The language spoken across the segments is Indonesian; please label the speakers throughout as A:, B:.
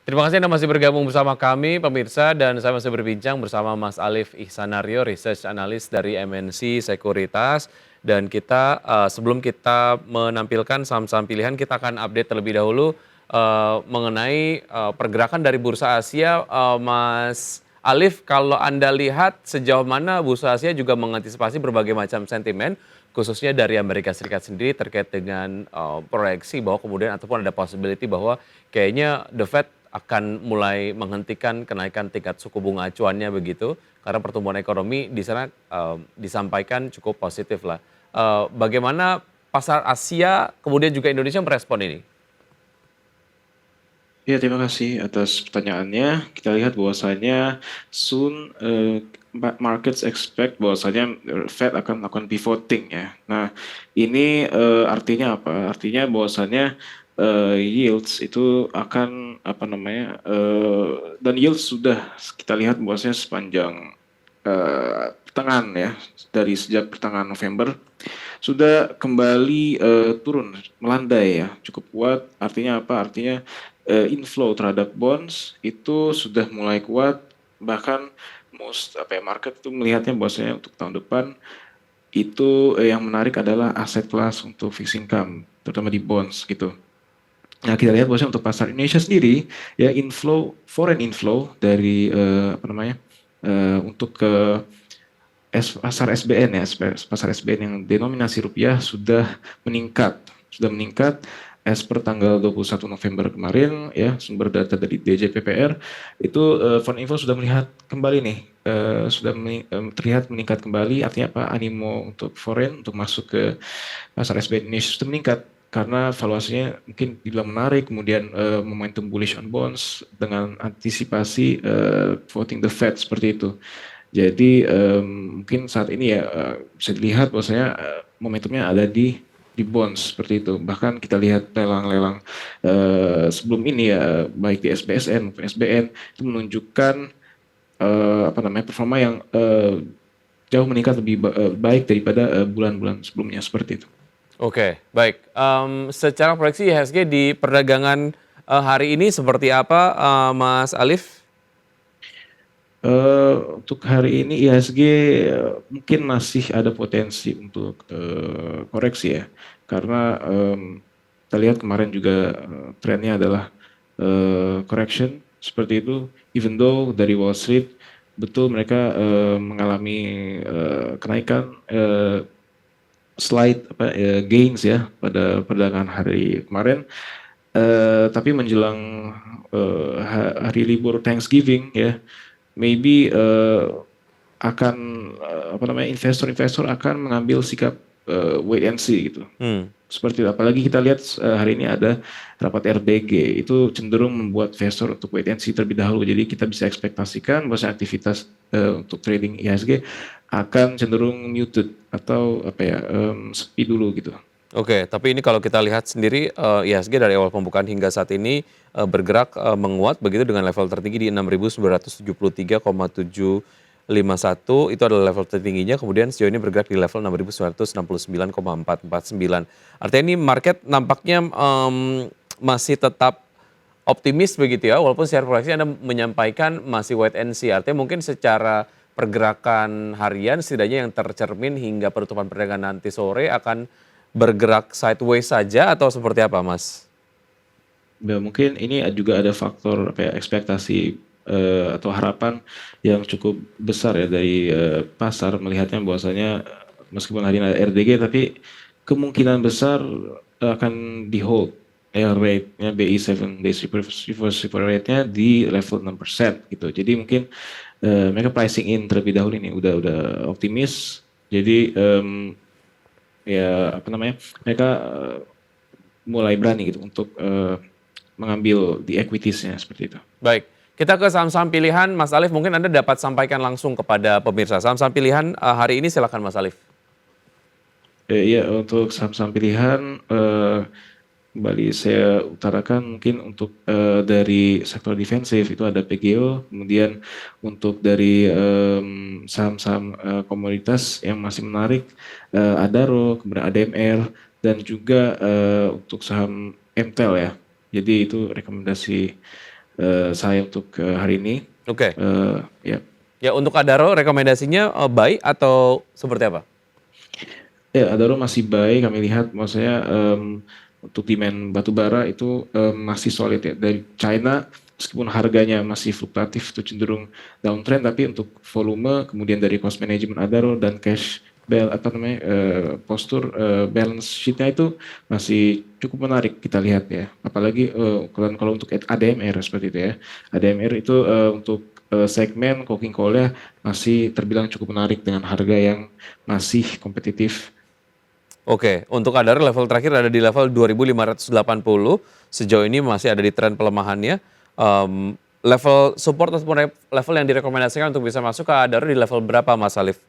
A: Terima kasih Anda masih bergabung bersama kami, pemirsa, dan saya masih berbincang bersama Mas Alif Ihsanario, Research Analyst dari MNC Sekuritas. Dan sebelum kita menampilkan saham-saham pilihan, kita akan update terlebih dahulu mengenai pergerakan dari Bursa Asia. Mas Alif, kalau Anda lihat sejauh mana Bursa Asia juga mengantisipasi berbagai macam sentimen, khususnya dari Amerika Serikat sendiri terkait dengan proyeksi bahwa kemudian ataupun ada possibility bahwa kayaknya The Fed akan mulai menghentikan kenaikan tingkat suku bunga acuannya begitu, karena pertumbuhan ekonomi di sana disampaikan cukup positif lah. Bagaimana pasar Asia kemudian juga Indonesia merespon ini?
B: Ya, terima kasih atas pertanyaannya. Kita lihat bahwasanya soon markets expect bahwasanya Fed akan melakukan pivoting ya. Nah, ini artinya apa? Artinya bahwasanya yields itu akan apa namanya? Dan yields sudah kita lihat bahwasanya sepanjang pertengahan ya, dari sejak pertengahan November sudah kembali turun, melandai ya, cukup kuat. Artinya apa? Artinya inflow terhadap bonds itu sudah mulai kuat. Bahkan market itu melihatnya bahwasanya untuk tahun depan itu yang menarik adalah aset kelas untuk fixed income, terutama di bonds gitu. Nah, kita lihat bahwasanya untuk pasar Indonesia sendiri ya foreign inflow dari untuk ke pasar SBN ya, pasar SBN yang denominasi rupiah sudah meningkat as per tanggal 21 November kemarin ya, sumber data dari DJPPR itu Fund Info sudah melihat kembali nih, terlihat meningkat kembali. Artinya apa? Animo untuk foreign untuk masuk ke pasar SBN Indonesia sudah meningkat karena valuasinya mungkin dibilang menarik, kemudian momentum bullish on bonds dengan antisipasi voting the Fed seperti itu. Jadi mungkin saat ini ya bisa dilihat bahwasanya momentumnya ada di bonds seperti itu. Bahkan kita lihat lelang-lelang sebelum ini ya, baik di SBSN maupun SBN itu menunjukkan performa yang jauh meningkat lebih baik daripada bulan-bulan sebelumnya seperti itu.
A: Oke, baik. Secara proyeksi IHSG di perdagangan hari ini seperti apa, Mas Alif?
B: Untuk hari ini IHSG mungkin masih ada potensi untuk koreksi ya, karena kita lihat kemarin juga trennya adalah correction seperti itu. Even though dari Wall Street betul mereka mengalami kenaikan slight gains ya pada perdagangan hari kemarin. Tapi menjelang hari libur Thanksgiving ya, maybe akan investor-investor akan mengambil sikap wait and see gitu.
A: Hmm.
B: Seperti itu. Apalagi kita lihat hari ini ada rapat RBG itu cenderung membuat investor untuk wait and see terlebih dahulu. Jadi kita bisa ekspektasikan bahwa aktivitas untuk trading IHSG akan cenderung muted atau sepi dulu gitu.
A: Oke, tapi ini kalau kita lihat sendiri IHSG dari awal pembukaan hingga saat ini bergerak menguat begitu dengan level tertinggi di 6.973,751 itu adalah level tertingginya, kemudian sejauh ini bergerak di level 6.969,449. Artinya ini market nampaknya masih tetap optimis begitu ya, walaupun secara proyeksi Anda menyampaikan masih wait and see. Artinya mungkin secara pergerakan harian setidaknya yang tercermin hingga penutupan perdagangan nanti sore akan bergerak sideways saja atau seperti apa, Mas?
B: Ya, mungkin ini juga ada faktor ekspektasi atau harapan yang cukup besar ya dari pasar melihatnya bahwasanya meskipun hari ini ada RDG tapi kemungkinan besar akan di hold rate-nya BI 7 days reverse repo rate-nya di level 6% gitu. Jadi mungkin mereka pricing in terlebih dahulu ini udah optimis. Jadi mereka mulai berani gitu untuk mengambil di equities-nya seperti itu.
A: Baik, kita ke saham-saham pilihan. Mas Alif, mungkin Anda dapat sampaikan langsung kepada pemirsa. Saham-saham pilihan hari ini silakan Mas Alif.
B: Iya, untuk saham-saham pilihan kembali saya utarakan mungkin untuk dari sektor defensif itu ada PGO, kemudian untuk dari saham-saham komoditas yang masih menarik Adaro, kemudian ADMR dan juga untuk saham MTEL ya. Jadi itu rekomendasi saya untuk hari ini.
A: Oke.
B: Ya.
A: Ya untuk Adaro rekomendasinya buy atau seperti apa?
B: Ya, Adaro masih baik kami lihat, maksudnya untuk demand batu bara itu masih solid ya. Dari China, meskipun harganya masih fluktuatif, itu cenderung downtrend, tapi untuk volume, kemudian dari cost management Adaro dan cash postur balance sheet-nya itu masih cukup menarik kita lihat ya. Apalagi kalau untuk ADMR seperti itu ya. ADMR itu untuk segmen coking coal-nya masih terbilang cukup menarik dengan harga yang masih kompetitif.
A: Oke, untuk Adaro level terakhir ada di level 2.580. Sejauh ini masih ada di tren pelemahannya. Level support ataupun level yang direkomendasikan untuk bisa masuk ke Adaro di level berapa, Mas Alif?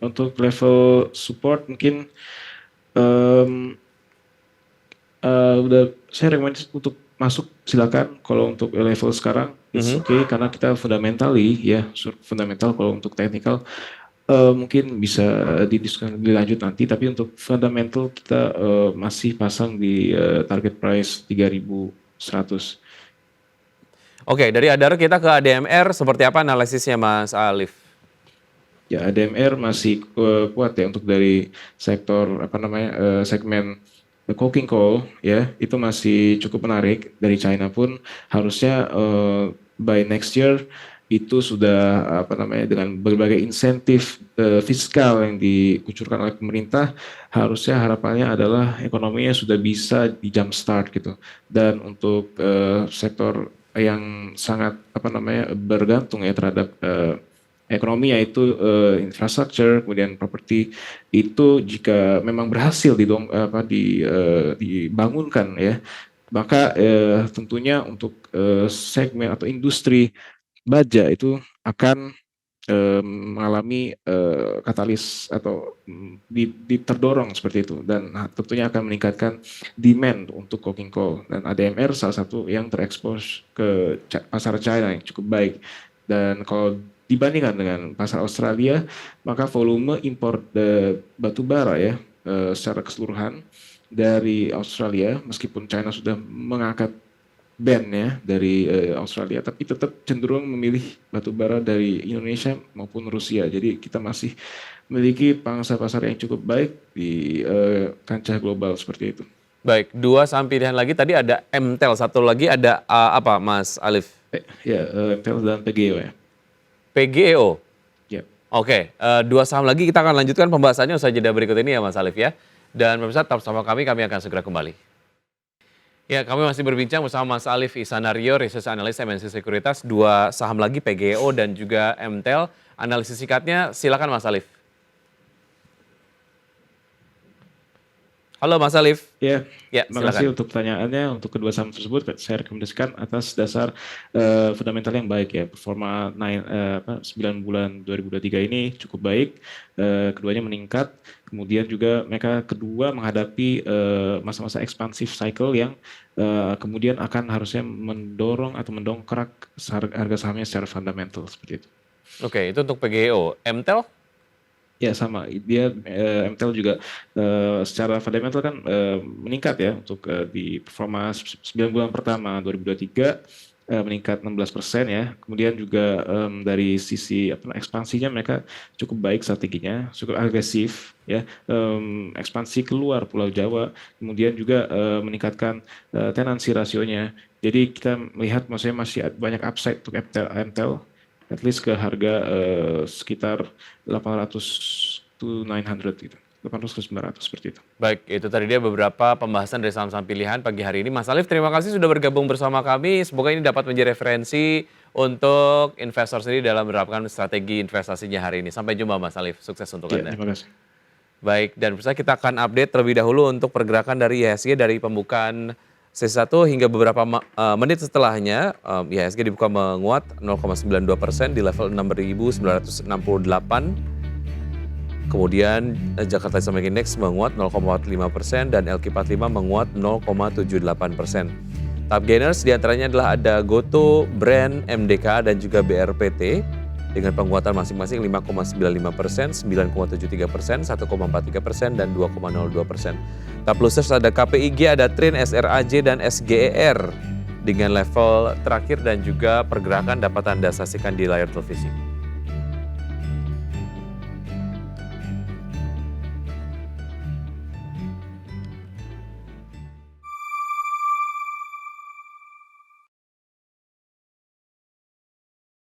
B: Untuk level support mungkin udah saya rekomendasi untuk masuk, silakan. Kalau untuk level sekarang it's okay karena kita fundamentally ya, fundamental. Kalau untuk technical mungkin bisa didiskusikan lebih lanjut nanti, tapi untuk fundamental kita masih pasang di target price 3.100.
A: Oke, dari Adaro kita ke ADMR, seperti apa analisisnya Mas Alif?
B: Ya, ADMR masih kuat ya untuk dari sektor segmen coking coal ya, itu masih cukup menarik. Dari China pun harusnya by next year itu sudah dengan berbagai insentif fiskal yang dikucurkan oleh pemerintah, harusnya harapannya adalah ekonominya sudah bisa di jump start gitu. Dan untuk sektor yang sangat bergantung ya terhadap ekonomi, yaitu infrastruktur, kemudian properti, itu jika memang berhasil dibangunkan ya, maka tentunya untuk segmen atau industri baja itu akan mengalami katalis atau terdorong seperti itu, dan tentunya akan meningkatkan demand untuk coking coal, dan ADMR salah satu yang terekspos ke pasar China yang cukup baik. Dan kalau dibandingkan dengan pasar Australia, maka volume impor batu bara ya secara keseluruhan dari Australia, meskipun China sudah mengangkat ban ya dari Australia, tapi tetap cenderung memilih batu bara dari Indonesia maupun Rusia. Jadi kita masih memiliki pangsa pasar yang cukup baik di kancah global seperti itu.
A: Baik, 2 saham pilihan lagi tadi ada MTEL, satu lagi ada apa Mas Alif?
B: MTEL dan PGO ya.
A: PGEO.
B: Ya.
A: Oke, 2 saham lagi kita akan lanjutkan pembahasannya usai jeda berikut ini ya Mas Alif ya. Dan pemirsa tetap sama kami akan segera kembali. Ya, kami masih berbincang bersama Mas Alif Ihsanario, Research Analyst MNC Sekuritas, 2 saham lagi PGO dan juga MTEL. Analisis singkatnya silakan Mas Alif. Halo Mas Alif.
B: Ya, terima kasih
A: silakan.
B: untuk pertanyaannya. Untuk kedua saham tersebut saya rekomendasikan atas dasar fundamental yang baik ya. Performa 9 bulan 2023 ini cukup baik. Keduanya meningkat. Kemudian juga mereka kedua menghadapi masa-masa expansive cycle yang kemudian akan harusnya mendorong atau mendongkrak harga sahamnya secara fundamental seperti itu.
A: Oke, itu untuk PGO. MTEL?
B: Ya sama, dia MTEL juga secara fundamental kan meningkat ya untuk di performa 9 bulan pertama 2023 meningkat 16% ya. Kemudian juga dari sisi ekspansinya mereka cukup baik, strateginya cukup agresif ya, ekspansi keluar Pulau Jawa, kemudian juga meningkatkan tenancy rasionya. Jadi kita melihat maksudnya masih banyak upside untuk MTEL. At least ke harga sekitar 800 to 900 gitu. 800 ke 900 seperti itu.
A: Baik, itu tadi dia beberapa pembahasan dari saham-saham pilihan pagi hari ini. Mas Alif, terima kasih sudah bergabung bersama kami. Semoga ini dapat menjadi referensi untuk investor sendiri dalam menerapkan strategi investasinya hari ini. Sampai jumpa Mas Alif, sukses untuk Anda.
B: Terima kasih.
A: Baik, dan pemirsa kita akan update terlebih dahulu untuk pergerakan dari IHSG dari pembukaan sesi 1 hingga beberapa menit setelahnya. IHSG dibuka menguat 0,92% di level 6.968. Kemudian Jakarta Islamic Index menguat 0,45% dan LQ45 menguat 0,78%. Top gainers diantaranya adalah ada Goto, Brand, MDK dan juga BRPT dengan penguatan masing-masing 5,95%, 9,73%, 1,43% dan 2,02%. Top losers ada KPIG, ada Trin, SRAJ dan SGER dengan level terakhir dan juga pergerakan dapat Anda saksikan di layar televisi.